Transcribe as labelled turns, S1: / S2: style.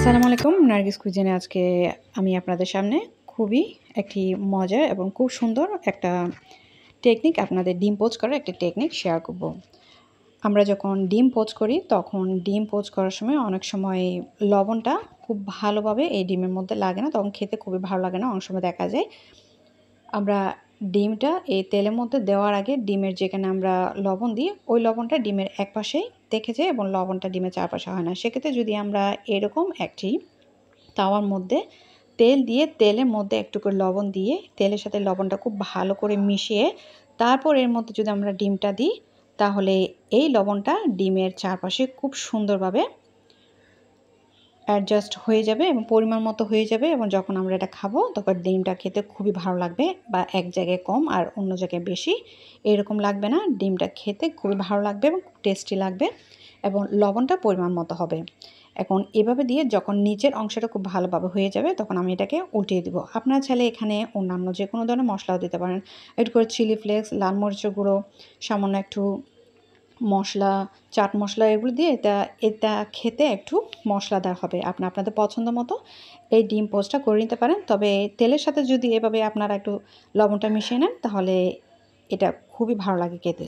S1: আসসালামু আলাইকুম। নার্গিস কুইজিনে আজকে আমি আপনাদের সামনে খুবই একটি মজার এবং খুব সুন্দর একটা টেকনিক আপনাদের ডিম পোচ করার একটা টেকনিক শেয়ার করব। আমরা যখন ডিম পোচ করি তখন ডিম পোচ করার সময় অনেক সময় লবণটা খুব ভালোভাবে এই ডিমের মধ্যে লাগে না, তখন খেতে খুবই ভালো লাগে না। অনেক সময় দেখা যায় আমরা ডিমটা এই তেলের মধ্যে দেওয়ার আগে ডিমের যেখানে আমরা লবণ দিই ওই লবণটা ডিমের এক পাশেই থেকে যায় এবং লবণটা ডিমের চারপাশে হয় না। সেক্ষেত্রে যদি আমরা এরকম একটি তাওয়ার মধ্যে তেল দিয়ে তেলের মধ্যে একটু করে লবণ দিয়ে তেলের সাথে লবণটা খুব ভালো করে মিশিয়ে তারপর এর মধ্যে যদি আমরা ডিমটা দিই, তাহলে এই লবণটা ডিমের চারপাশে খুব সুন্দরভাবে অ্যাডজাস্ট হয়ে যাবে এবং পরিমাণ মতো হয়ে যাবে, এবং যখন আমরা এটা খাবো তখন ডিমটা খেতে খুবই ভালো লাগবে, বা এক জায়গায় কম আর অন্য জায়গায় বেশি এরকম লাগবে না। ডিমটা খেতে খুবই ভালো লাগবে এবং খুব টেস্টি লাগবে এবং লবণটা পরিমাণ মতো হবে। এখন এভাবে দিয়ে যখন নিচের অংশটা খুব ভালোভাবে হয়ে যাবে তখন আমি এটাকে উল্টিয়ে দিব। আপনারা চাইলে এখানে অন্যান্য যে কোনো ধরনের মশলাও দিতে পারেন, একটু করে চিলি ফ্লেক্স, লাল মরিচের গুঁড়ো, সামান্য একটু মশলা, চাট মশলা এগুলো দিয়ে এটা এটা খেতে একটু মশলাদার হবে। আপনাদের পছন্দ মতো এই ডিম পোচটা করে নিতে পারেন। তবে তেলের সাথে যদি এভাবে আপনারা একটু লবণটা মিশিয়ে নেন তাহলে এটা খুবই ভালো লাগে খেতে।